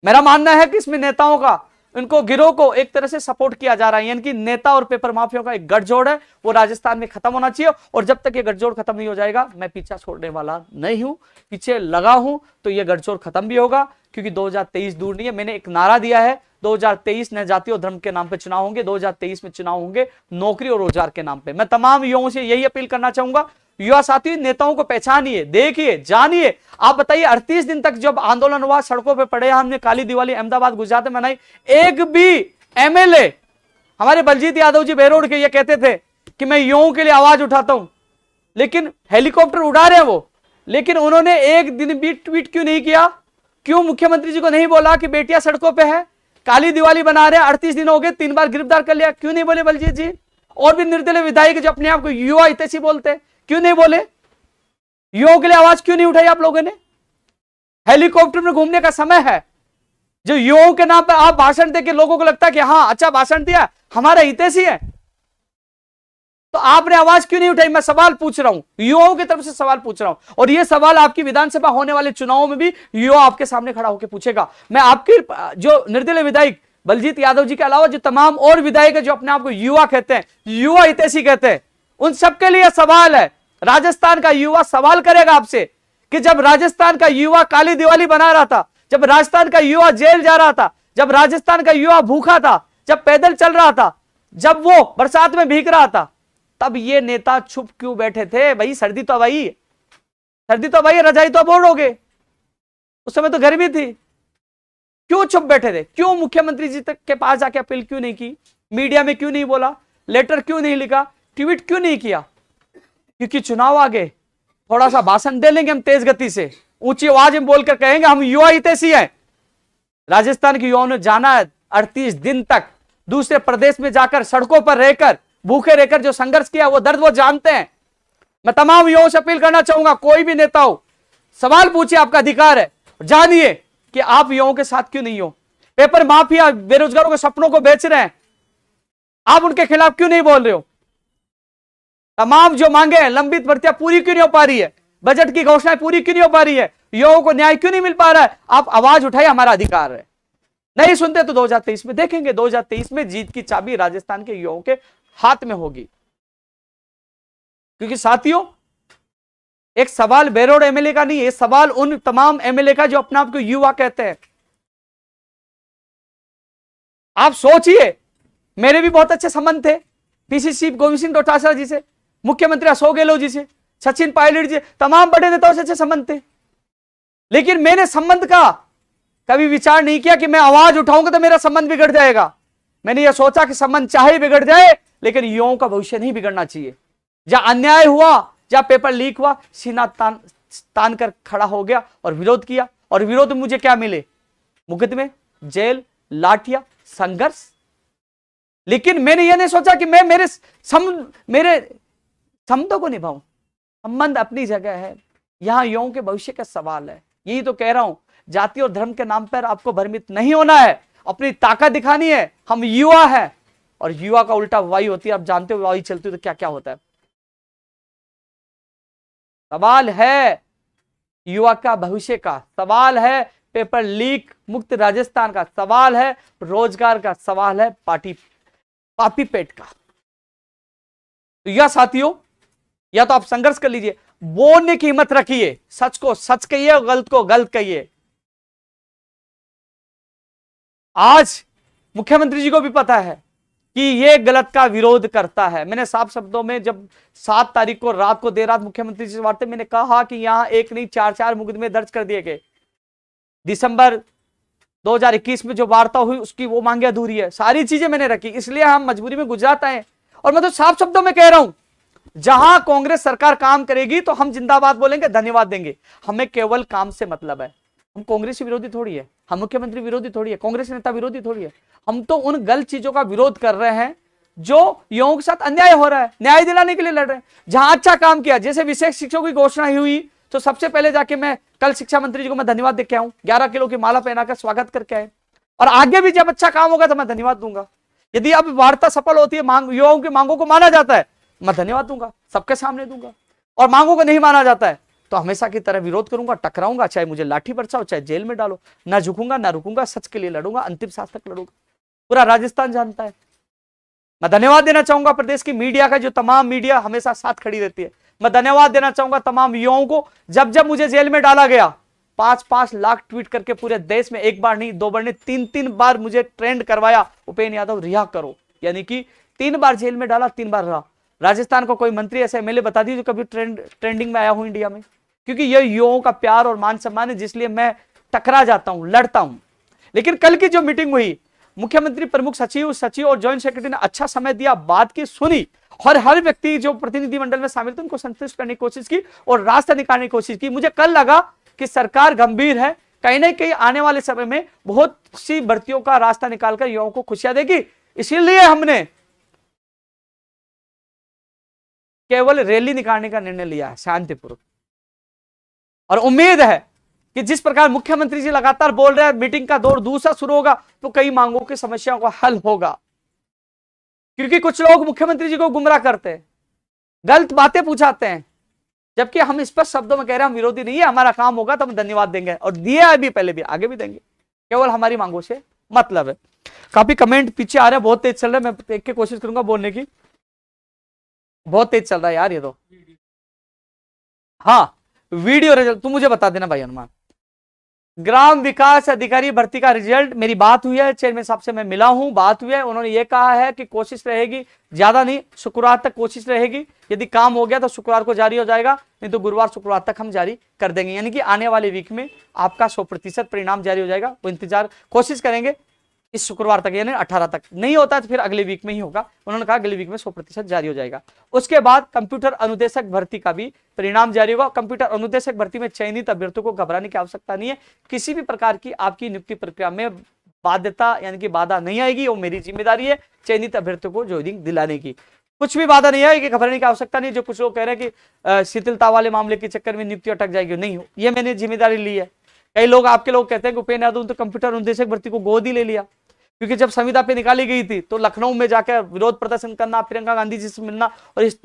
मेरा मानना है कि इसमें नेताओं का, इनको गिरोह को एक तरह से सपोर्ट किया जा रहा है, यानी कि नेता और पेपर माफियों का एक गठजोड़ है, वो राजस्थान में खत्म होना चाहिए। और जब तक ये गठजोड़ खत्म नहीं हो जाएगा, मैं पीछा छोड़ने वाला नहीं हूं, पीछे लगा हूं, तो ये गठजोड़ खत्म भी होगा, क्योंकि 2023 दूर नहीं है। मैंने एक नारा दिया है, 2023 न जाति और धर्म के नाम पे चुनाव होंगे, 2023 में चुनाव होंगे नौकरी और रोजगार के नाम पे। मैं तमाम युवाओं से यही अपील करना चाहूंगा, युवा साथी नेताओं को पहचानिए, देखिए, जानिए। आप बताइए 38 दिन तक जब आंदोलन हुआ, सड़कों पे पड़े, हमने काली दिवाली अहमदाबाद गुजरात में मनाई, एक भी एमएलए, हमारे बलजीत यादव जी बेरोड के, ये कहते थे कि मैं युवाओं के लिए आवाज उठाता हूं, लेकिन हेलीकॉप्टर उड़ा रहे हैं वो, लेकिन उन्होंने एक दिन भी ट्वीट क्यों नहीं किया? क्यों मुख्यमंत्री जी को नहीं बोला कि बेटियां सड़कों पे है, काली दिवाली बना रहे हैं, 38 दिन हो गए, 3 बार गिरफ्तार कर लिया, क्यों नहीं बोले बलजीत जी? और भी निर्दलीय विधायक जो अपने आप को युवा हितैषी बोलते हैं, क्यों नहीं बोले? युवाओं के लिए आवाज क्यों नहीं उठाई आप लोगों ने? हेलीकॉप्टर में घूमने का समय है, जो युवाओं के नाम पर आप भाषण देके लोगों को लगता है कि हाँ अच्छा भाषण दिया, हमारा हितैषी है, तो आपने आवाज क्यों नहीं उठाई? मैं सवाल पूछ रहा हूं, युवाओं की तरफ से सवाल पूछ रहा हूं, और यह सवाल आपकी विधानसभा होने वाले चुनावों में भी युवा आपके सामने खड़ा होकर पूछेगा। मैं आपके जो निर्दलीय विधायक बलजीत यादव जी के अलावा जो तमाम और विधायक है जो अपने आप को युवा कहते हैं, युवा हितैषी कहते हैं, उन सबके लिए सवाल है। राजस्थान का युवा सवाल करेगा आपसे कि जब राजस्थान का युवा काली दिवाली बना रहा था, जब राजस्थान का युवा जेल जा रहा था, जब राजस्थान का युवा भूखा था, जब पैदल चल रहा था, जब वो बरसात में भीग रहा था, तब ये नेता चुप क्यों बैठे थे? भाई सर्दी तो भाई, सर्दी तो भाई, रजाई तो ओढ़ोगे, उस समय तो गर्मी थी, क्यों चुप बैठे थे? क्यों मुख्यमंत्री जी तक के पास जाके अपील क्यों नहीं की? मीडिया में क्यों नहीं बोला? लेटर क्यों नहीं लिखा? ट्वीट क्यों नहीं किया? क्योंकि चुनाव आ गए, थोड़ा सा भाषण दे लेंगे हम तेज गति से, ऊंची आवाज में बोलकर कहेंगे हम युवा हितैषी हैं। राजस्थान के युवाओं ने जाना है 38 दिन तक दूसरे प्रदेश में जाकर सड़कों पर रहकर, भूखे रहकर जो संघर्ष किया, वो दर्द वो जानते हैं। मैं तमाम युवाओं से अपील करना चाहूंगा, कोई भी नेता हो, सवाल पूछिए, आपका अधिकार है, जानिए कि आप युवाओं के साथ क्यों नहीं हो। पेपर माफिया बेरोजगारों के सपनों को बेच रहे हैं, आप उनके खिलाफ क्यों नहीं बोल रहे हो? तमाम जो मांगे हैं, लंबित भर्तियां पूरी क्यों नहीं हो पा रही है? बजट की घोषणाएं पूरी क्यों नहीं हो पा रही है? युवाओं को न्याय क्यों नहीं मिल पा रहा है? आप आवाज उठाइए, हमारा अधिकार है। नहीं सुनते तो 2023 में देखेंगे, 2023 में जीत की चाबी राजस्थान के युवाओं के हाथ में होगी। क्योंकि साथियों, एक सवाल बेरोड एमएलए का नहीं है, सवाल उन तमाम एमएलए का जो अपने आप को युवा कहते हैं। आप सोचिए, मेरे भी बहुत अच्छे संबंध थे पीसीसी गोविंद सिंह डोटासरा जी से, मुख्यमंत्री अशोक गहलोत जी से, सचिन पायलट जी, तमाम बड़े नेताओं से अच्छे संबंध थे। लेकिन मैंने संबंध का कभी विचार नहीं किया कि मैं आवाज उठाऊंगा तो मेरा संबंध बिगड़ जाएगा। मैंने यह सोचा कि संबंध चाहे बिगड़ जाए, लेकिन युवाओं का भविष्य नहीं बिगड़ना चाहिए। जहां अन्याय हुआ, जहां पेपर लीक हुआ, सीना तान कर खड़ा हो गया और विरोध किया। और विरोध में मुझे क्या मिले? मुकदमे, जेल, लाठियां, संघर्ष। लेकिन मैंने यह नहीं सोचा कि मैं मेरे संबंधों को निभाऊं। संबंध अपनी जगह है, यहां युवाओं के भविष्य का सवाल है। यही तो कह रहा हूं, जाति और धर्म के नाम पर आपको भ्रमित नहीं होना है, अपनी ताकत दिखानी है। हम युवा हैं, और युवा का उल्टा वायु होती है। आप जानते हो वायु चलती है तो क्या क्या होता है। सवाल है युवा का भविष्य का, सवाल है पेपर लीक मुक्त राजस्थान का, सवाल है रोजगार का, सवाल है पापी पेट का। तो या साथियों, या तो आप संघर्ष कर लीजिए, बोलने की हिम्मत रखिए, सच को सच कहिए और गलत को गलत कहिए। आज मुख्यमंत्री जी को भी पता है कि ये गलत का विरोध करता है। मैंने साफ शब्दों में जब 7 तारीख को रात को देर रात मुख्यमंत्री जी से वार्ता, मैंने कहा कि यहां एक नहीं 4 मुकदमे दर्ज कर दिए गए। दिसंबर 2021 में जो वार्ता हुई उसकी वो मांगे अधूरी है। सारी चीजें मैंने रखी, इसलिए हम मजबूरी में गुजरात आए। और मैं तो साफ शब्दों में कह रहा हूं, जहां कांग्रेस सरकार काम करेगी तो हम जिंदाबाद बोलेंगे, धन्यवाद देंगे। हमें केवल काम से मतलब है। हम कांग्रेस विरोधी थोड़ी है, हम मुख्यमंत्री विरोधी थोड़ी है, कांग्रेस नेता विरोधी थोड़ी है। हम तो उन गलत चीजों का विरोध कर रहे हैं जो युवाओं के साथ अन्याय हो रहा है, न्याय दिलाने के लिए लड़ रहे हैं। जहां अच्छा काम किया, जैसे विशेष शिक्षकों की घोषणा हुई, तो सबसे पहले जाके मैं कल शिक्षा मंत्री जी को मैं धन्यवाद देके आऊं, 11 किलो की माला पहनाकर स्वागत करके आए। और आगे भी जब अच्छा काम होगा तो मैं धन्यवाद दूंगा। यदि अब वार्ता सफल होती है, युवाओं की मांगों को माना जाता है, मैं धन्यवाद दूंगा, सबके सामने दूंगा। और मांगों को नहीं माना जाता है तो हमेशा की तरह विरोध करूंगा, टकराऊंगा, चाहे मुझे लाठी बरसाओ, चाहे जेल में डालो। ना झुकूंगा, ना रुकूंगा, सच के लिए लड़ूंगा, अंतिम सांस तक लड़ूंगा। पूरा राजस्थान जानता है। मैं धन्यवाद देना चाहूंगा प्रदेश की मीडिया का, जो तमाम मीडिया हमेशा साथ खड़ी रहती है। मैं धन्यवाद देना चाहूंगा तमाम युवाओं को। जब जब मुझे जेल में डाला गया, 5-5 लाख ट्वीट करके पूरे देश में एक बार नहीं, 2 बार नहीं, 3-3 बार मुझे ट्रेंड करवाया, उपेंद्र यादव रिहा करो। यानी कि 3 बार जेल में डाला, 3 बार रहा। राजस्थान को कोई मंत्री ऐसे एमएलए बता दीजिए जो कभी ट्रेंडिंग में आया हूं इंडिया में। क्योंकि यह युवाओं का प्यार और मान सम्मान है, जिसलिए मैं टकरा जाता हूं, लड़ता हूं। लेकिन कल की जो मीटिंग हुई, मुख्यमंत्री, प्रमुख सचिव और ज्वाइंट सेक्रेटरी ने अच्छा समय दिया, बात की, सुनी, और हर व्यक्ति जो प्रतिनिधिमंडल में शामिल थे उनको संतुष्ट करने की कोशिश की और रास्ता निकालने की कोशिश की। मुझे कल लगा कि सरकार गंभीर है, कहीं ना कहीं आने वाले समय में बहुत सी भर्तियों का रास्ता निकालकर युवाओं को खुशियां देगी। इसीलिए हमने केवल रैली निकालने का निर्णय लिया है, शांतिपूर्वक। और उम्मीद है कि जिस प्रकार मुख्यमंत्री जी लगातार बोल रहे हैं, मीटिंग का दौर दूसरा शुरू होगा तो कई मांगों की समस्याओं का हल होगा। क्योंकि कुछ लोग मुख्यमंत्री जी को गुमराह करते हैं, गलत बातें पूछाते हैं, जबकि हम स्पष्ट शब्दों में कह रहे हैं हम विरोधी नहीं है, हमारा काम होगा तो हम धन्यवाद देंगे, और दिया है भी, पहले भी, आगे भी देंगे। केवल हमारी मांगों से मतलब है। काफी कमेंट पीछे आ रहे हैं, बहुत तेज चल रहा है, मैं देख के कोशिश करूंगा बोलने की। बहुत तेज चल रहा है यार ये तो। हाँ, वीडियो रिजल्ट तू मुझे बता देना भाई हनुमान। ग्राम विकास अधिकारी भर्ती का रिजल्ट, मेरी बात हुई है, चेयरमैन साहब से मैं मिला हूं, बात हुई है। उन्होंने ये कहा है कि कोशिश रहेगी, ज्यादा नहीं, शुक्रवार तक कोशिश रहेगी। यदि काम हो गया तो शुक्रवार को जारी हो जाएगा, नहीं तो गुरुवार शुक्रवार तक हम जारी कर देंगे। यानी कि आने वाले वीक में आपका 100% परिणाम जारी हो जाएगा। वो इंतजार कोशिश करेंगे इस शुक्रवार तक, यानी 18 तक। नहीं होता तो फिर अगले वीक में ही होगा। उन्होंने कहा अगले वीक में 100% जारी हो जाएगा। उसके बाद कंप्यूटर अनुदेशक भर्ती का भी परिणाम जारी होगा। कंप्यूटर अनुदेशक भर्ती में चयनित अभ्यर्थियों को घबराने की आवश्यकता नहीं है। किसी भी प्रकार की आपकी नियुक्ति प्रक्रिया में बाध्यता यानी कि बाधा नहीं आएगी, वो मेरी जिम्मेदारी है चयनित अभ्यर्थियों को ज्वाइनिंग दिलाने की। कुछ भी बाधा नहीं आएगी, घबराने की आवश्यकता नहीं। जो कुछ लोग कह रहे हैं कि शिथिलता वाले मामले के चक्कर में नियुक्ति अटक जाएगी, नहीं हो, ये मैंने जिम्मेदारी ली है। कई लोग, आपके लोग कहते हैं कि उपेंद्र यादव तो कंप्यूटर अनुदेशक भर्ती को गोद ही ले लिया, क्योंकि जब संविदा पे निकाली गई थी तो लखनऊ में जाकर विरोध प्रदर्शन करना, प्रियंका गांधी जी से मिलना और इस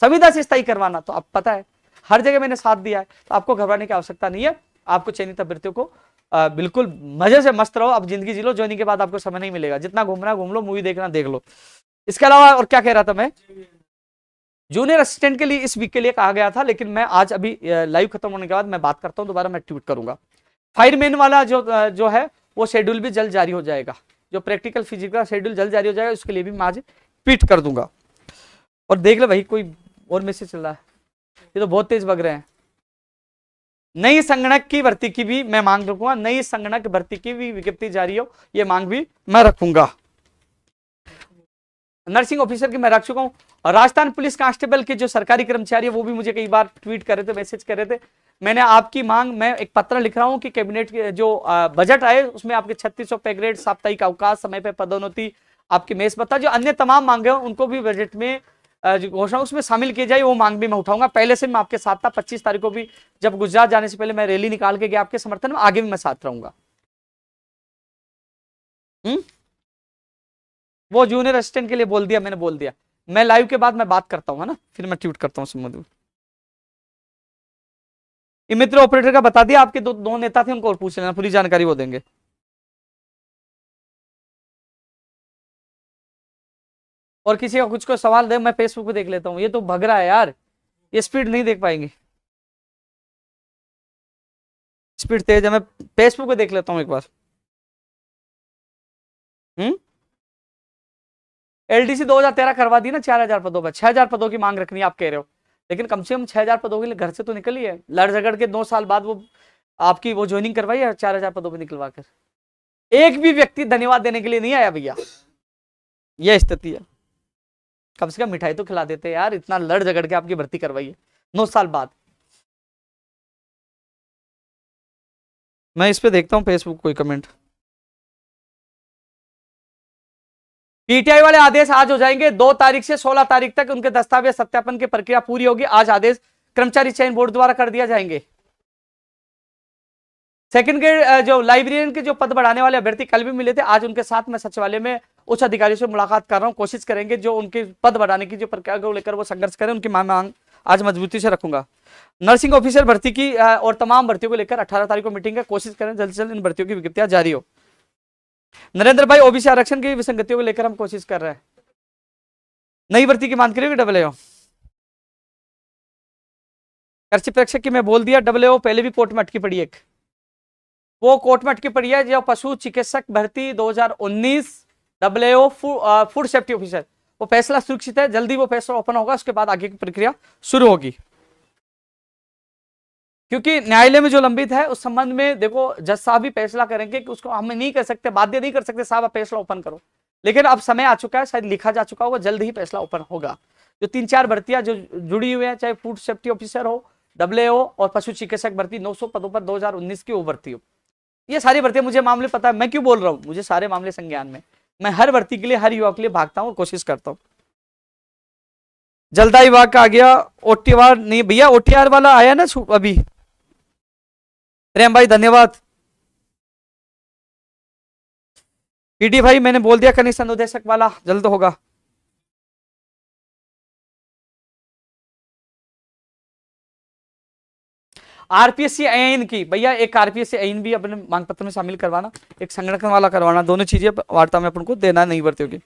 संविदा से स्थायी करवाना, तो आप पता है हर जगह मैंने साथ दिया है। तो आपको घबराने की आवश्यकता नहीं है। आपको चयनित अभ्यर्थियों को बिल्कुल मजे से मस्त रहो, अब जिंदगी जी लो। ज्वाइनिंग के बाद आपको समय नहीं मिलेगा, जितना घूमना घूम लो, मूवी देखना देख लो। इसके अलावा और क्या कह रहा था मैं, जूनियर असिस्टेंट के लिए इस वीक के लिए कहा गया था, लेकिन मैं आज अभी लाइव खत्म होने के बाद मैं बात करता हूं, दोबारा मैं ट्वीट करूंगा। फायरमैन वाला जो है वो शेड्यूल भी जल्द जारी हो जाएगा। जो प्रैक्टिकल फिजिकल शेड्यूल जल्द जारी हो जाएगा, उसके लिए भी मैं आज ट्वीट कर दूंगा। और देख ले भाई, कोई और मैसेज चल रहा है, ये तो बहुत तेज बग रहे हैं। नई संगणक की भर्ती की भी मैं मांग रखूंगा, नई संगणक भर्ती की भी विज्ञप्ति जारी हो, ये मांग भी मैं रखूंगा। नर्सिंग ऑफिसर की मैं रख चुका हूं। राजस्थान पुलिस कांस्टेबल के जो सरकारी कर्मचारी है वो भी मुझे कई बार ट्वीट कर रहे थे, मैसेज कर रहे थे। मैंने आपकी मांग, मैं एक पत्र लिख रहा हूं कि कैबिनेट के जो बजट आए उसमें आपके 3600 पे ग्रेड, साप्ताहिक अवकाश, समय पे पदोन्नति, आपकी मेस भत्ता, जो अन्य तमाम मांगे हैं उनको भी बजट में घोषणा उसमें शामिल की जाए, वो मांग भी मैं उठाऊंगा। पहले से मैं आपके साथ था, 25 तारीख को भी जब गुजरात जाने से पहले मैं रैली निकाल के गया आपके समर्थन में, आगे भी मैं साथ रहूंगा। वो जूनियर असिस्टेंट के लिए बोल दिया, मैंने बोल दिया, मैं लाइव के बाद मैं बात करता हूँ, है ना, फिर मैं ट्वीट करता हूँ संबंध। मित्र ऑपरेटर का बता दिया, आपके दो नेता थे उनको और पूछ लेना, पूरी जानकारी वो देंगे। और किसी का कुछ को सवाल दे, मैं फेसबुक पे देख लेता हूँ। ये तो भग रहा है यार, ये स्पीड नहीं देख पाएंगे, स्पीड तेज है। मैं फेसबुक पे देख लेता हूँ एक बार। एलडीसी 2013 करवा दी ना 4000 पदों पर, 6000 पदों की मांग रखनी आप कह रहे हो, लेकिन कम से कम 6000 पदों के लिए घर से तो निकली है, लड़ झगड़ के 2 साल बाद वो आपकी वो ज्वाइनिंग करवाई है 4000 पदों पर निकलवा कर। एक भी व्यक्ति धन्यवाद देने के लिए नहीं आया भैया, यह स्थिति है। कम से कम मिठाई तो खिला देते यार, इतना लड़ झगड़ के आपकी भर्ती करवाई है 9 साल बाद। मैं इस पे देखता हूँ फेसबुक कोई कमेंट। पीटीआई वाले आदेश आज हो जाएंगे, 2 तारीख से 16 तारीख तक उनके दस्तावेज सत्यापन की प्रक्रिया पूरी होगी। आज आदेश कर्मचारी चयन बोर्ड द्वारा कर दिया जाएंगे। सेकंड ग्रेड जो लाइब्रेरियन के जो पद बढ़ाने वाले अभ्यर्थी कल भी मिले थे, आज उनके साथ मैं सचिवालय में उच्च अधिकारियों से मुलाकात कर रहा हूं। कोशिश करेंगे जो उनके पद बढ़ाने की जो प्रक्रिया को लेकर वो संघर्ष करें, उनकी मांग आज मजबूती से रखूंगा। नर्सिंग ऑफिसर भर्ती की और तमाम भर्तियों को लेकर 18 तारीख को मीटिंग है, कोशिश करें जल्द से जल्द इन भर्तियों की विज्ञप्तियां जारी हो। नरेंद्र भाई, ओबीसी आरक्षण की विसंगतियों को लेकर हम कोशिश कर रहे हैं। नई भर्ती की मांग करेंगे डबल कृषि प्रेक्षक की मैं बोल दिया। डबल पहले भी कोर्ट में अटकी पड़ी, एक वो कोर्ट में अटकी पड़ी है जो पशु चिकित्सक भर्ती 2019 डबल फूड सेफ्टी ऑफिसर, वो फैसला सुरक्षित है, जल्दी वो फैसला ओपन होगा, उसके बाद आगे की प्रक्रिया शुरू होगी। क्योंकि न्यायालय में जो लंबित है उस संबंध में देखो जज साहब भी फैसला करेंगे कि उसको हम नहीं कर सकते, बाध्य नहीं कर सकते साहब आप फैसला ओपन करो, लेकिन अब समय आ चुका है, शायद लिखा जा चुका होगा, जल्द ही फैसला ओपन होगा। जो 3-4 भर्तियां जो जुड़ी हुई है, चाहे फूड सेफ्टी ऑफिसर हो, डबल और पशु चिकित्सक भर्ती 900 पदों पर 2019 की वो भर्ती हो, ये सारी भर्तियां मुझे मामले पता है, मैं क्यों बोल रहा हूं, मुझे सारे मामले संज्ञान में, मैं हर भर्ती के लिए हर युवा के लिए भागता हूं, कोशिश करता हूं। जल्दा विभाग का आ गया, ओटीआर नहीं भैया, ओटीआर वाला आया ना अभी। प्रेम भाई धन्यवाद। पीडी भाई मैंने बोल दिया कनिष्ठ अनुदेशक वाला जल्द होगा। आरपीएससी आईन की भैया, एक आरपीएससी आईन भी अपने मांग पत्र में शामिल करवाना, एक संगठन वाला करवाना, दोनों चीजें वार्ता में अपन को देना नहीं भर्ती होगी।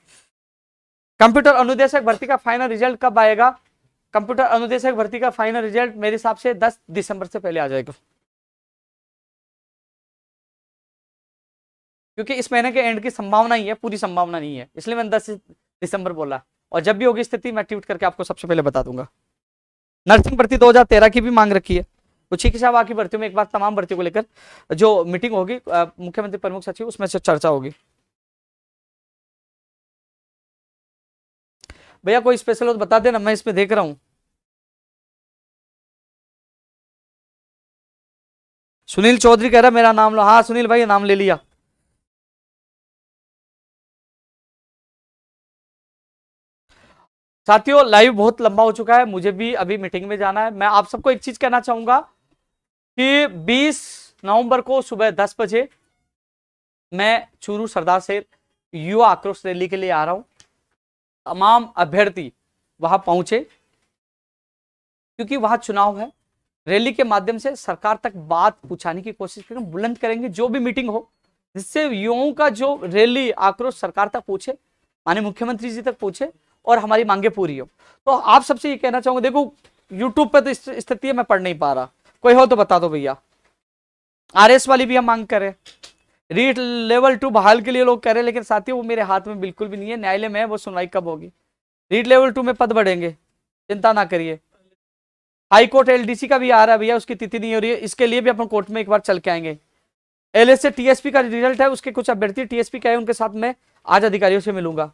कंप्यूटर अनुदेशक भर्ती का फाइनल रिजल्ट कब आएगा? कंप्यूटर अनुदेशक भर्ती का फाइनल रिजल्ट मेरे हिसाब से 10 दिसंबर से पहले आ जाएगा, क्योंकि इस महीने के एंड की संभावना ही है, पूरी संभावना नहीं है, इसलिए मैंने 10 दिसंबर बोला, और जब भी होगी स्थिति मैं ट्वीट करके आपको सबसे पहले बता दूंगा। नर्सिंग भर्ती 2013 की भी मांग रखी है, कुछ ही के साथ बाकी भर्तियों में एक बार तमाम भर्तियों को लेकर जो मीटिंग होगी मुख्यमंत्री प्रमुख सचिव, उसमें से चर्चा होगी। भैया कोई स्पेशल हो तो बता देना, मैं इसमें देख रहा हूं। सुनील चौधरी कह रहा मेरा नाम लो, हाँ सुनील भाई नाम ले लिया। साथियों लाइव बहुत लंबा हो चुका है, मुझे भी अभी मीटिंग में जाना है। मैं आप सबको एक चीज कहना चाहूंगा कि 20 नवंबर को सुबह 10 बजे मैं चूरू सरदार से युवा आक्रोश रैली के लिए आ रहा हूं। तमाम अभ्यर्थी वहां पहुंचे, क्योंकि वहां चुनाव है। रैली के माध्यम से सरकार तक बात पहुंचाने की कोशिश करेंगे, बुलंद करेंगे जो भी मीटिंग हो, जिससे युवाओं का जो रैली आक्रोश सरकार तक पहुंचे, माननीय मुख्यमंत्री जी तक पहुंचे और हमारी मांगे पूरी हो। तो आप सबसे ये कहना चाहूंगा, देखो यूट्यूब पे तो स्थिति है मैं पढ़ नहीं पा रहा, कोई हो तो बता दो भैया। आरएस वाली भी हम मांग करें, रीट लेवल 2 बहाल के लिए लोग कह रहे हैं, लेकिन साथियों वो मेरे हाथ में बिल्कुल भी नहीं है, न्यायालय में है, वो सुनवाई कब होगी। रीट लेवल 2 में पद बढ़ेंगे, चिंता ना करिए। हाई कोर्ट एलडीसी का भी आ रहा है भैया, उसकी तिथि नहीं हो रही है, इसके लिए भी अपन कोर्ट में एक बार चल के आएंगे। एलएस से टीएसपी का रिजल्ट है, उसके कुछ अभ्यर्थी टीएसपी के हैं, उनके साथ मैं आज अधिकारियों से मिलूंगा।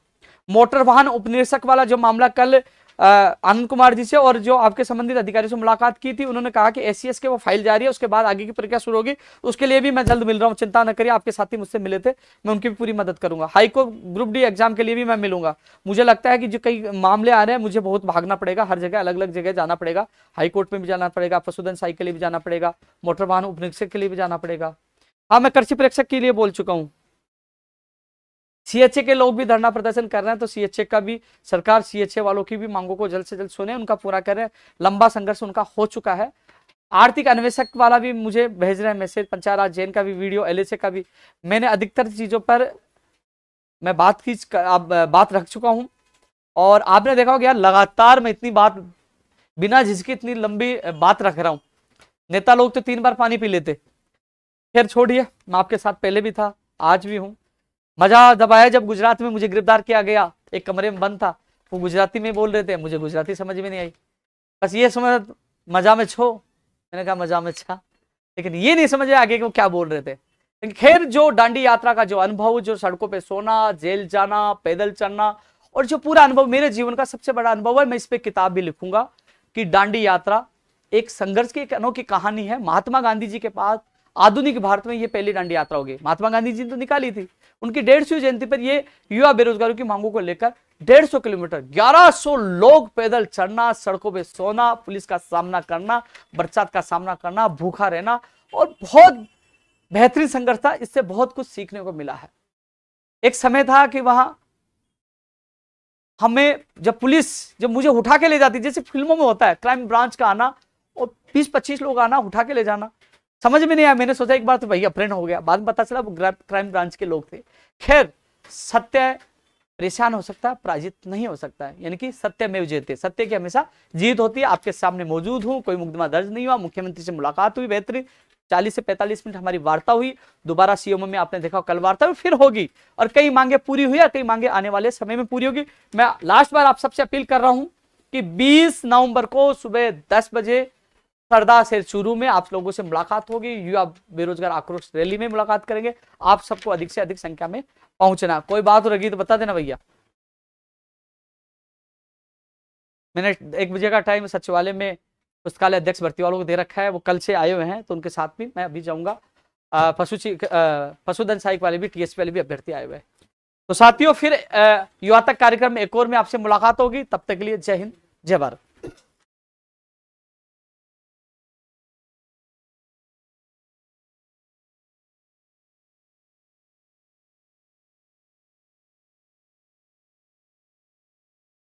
मोटर वाहन उपनिरीक्षक वाला जो मामला कल आनंद कुमार जी से और जो आपके संबंधित अधिकारियों से मुलाकात की थी, उन्होंने कहा कि एससीएस के वो फाइल जारी है, उसके बाद आगे की प्रक्रिया शुरू होगी, उसके लिए भी मैं जल्द मिल रहा हूं, चिंता न करिए। आपके साथी मुझसे मिले थे, मैं उनकी भी पूरी मदद करूंगा। हाईकोर्ट ग्रुप डी एग्जाम के लिए भी मैं मिलूंगा। मुझे लगता है कि जो कई मामले आ रहे हैं, मुझे बहुत भागना पड़ेगा, हर जगह अलग अलग जगह जाना पड़ेगा। हाईकोर्ट में भी जाना पड़ेगा, पशुधन सहायक के लिए भी जाना पड़ेगा, मोटर वाहन उपनिरीक्षक के लिए भी जाना पड़ेगा। हाँ, मैं कृषि परीक्षक के लिए बोल चुका हूं। सीएचए के लोग भी धरना प्रदर्शन कर रहे हैं, तो सीएचए का भी सरकार सीएचए वालों की भी मांगों को जल्द से जल्द सुने, उनका पूरा करें। लंबा संघर्ष उनका हो चुका है। आर्थिक अन्वेषक वाला भी मुझे भेज रहे हैं मैसेज, पंचायत राज जैन का भी वीडियो, एलएसए का भी। मैंने अधिकतर चीजों पर मैं बात रख चुका हूं, और आपने देखा होगा यार, लगातार मैं इतनी बात बिना झिझके इतनी लंबी बात रख रहा हूं। नेता लोग तो 3 बार पानी पी लेते। खैर छोड़िए, मैं आपके साथ पहले भी था, आज भी हूं। मजा जब आया जब गुजरात में मुझे गिरफ्तार किया गया, एक कमरे में बंद था, वो गुजराती में बोल रहे थे, मुझे गुजराती समझ में नहीं आई। बस ये समझ मजा में छो, मैंने कहा मजा में छा, लेकिन ये नहीं समझ आगे कि वो क्या बोल रहे थे। लेकिन खैर, जो दांडी यात्रा का जो अनुभव, जो सड़कों पे सोना, जेल जाना, पैदल चलना, और जो पूरा अनुभव मेरे जीवन का सबसे बड़ा अनुभव है, मैं इस पे किताब भी लिखूंगा कि दांडी यात्रा एक संघर्ष की एक अनोखी कहानी है। महात्मा गांधी जी के पास आधुनिक भारत में ये पहली दांडी यात्रा होगी। महात्मा गांधी जी ने तो निकाली थी, उनकी 150वीं जयंती पर ये युवा बेरोजगारों की मांगों को लेकर 150 किलोमीटर 1100 लोग पैदल चढ़ना, सड़कों पे सोना, पुलिस का सामना करना, बरसात का सामना करना, भूखा रहना, और बहुत बेहतरीन संघर्ष था। इससे बहुत कुछ सीखने को मिला है। एक समय था कि वहां हमें जब मुझे उठा के ले जाती, जैसे फिल्मों में होता है, क्राइम ब्रांच का आना और 20-25 लोग आना, उठा के ले जाना, समझ में नहीं आया। मैंने सोचा एक बार तो भैया अपहरण हो गया, बाद में पता चला वो क्राइम ब्रांच के लोग थे। खैर, सत्य परेशान हो सकता है, पराजित नहीं हो सकता है, यानी कि सत्य में जयते, सत्य की हमेशा जीत होती है। आपके सामने मौजूद हूं, कोई मुकदमा दर्ज नहीं हुआ, मुख्यमंत्री से मुलाकात हुई, बेहतरीन 40 से 45 मिनट हमारी वार्ता हुई। दोबारा सीएम में आपने देखा, कल वार्ता हुई, फिर होगी, और कई मांगे पूरी हुई और कई मांगे आने वाले समय में पूरी होगी। मैं लास्ट बार आप सबसे अपील कर रहा हूं कि 20 नवंबर को सुबह 10 बजे सरदार से शुरू में आप लोगों से मुलाकात होगी। युवा बेरोजगार आक्रोश रैली में मुलाकात करेंगे। आप सबको अधिक से अधिक संख्या में पहुंचना। कोई बात रही तो बता देना भैया। मैंने 1 बजे का टाइम सचिवालय में पुस्तकालय अध्यक्ष भर्ती वालों को दे रखा है, वो कल से आए हुए हैं, तो उनके साथ भी मैं अभी जाऊंगा। पशुधन सहायक वाले भी, टीएसपी वाले भी अभ्यर्थी आए हुए हैं। तो साथियों, फिर युवा तक कार्यक्रम में एक और में आपसे मुलाकात होगी। तब तक के लिए जय हिंद, जय भारत।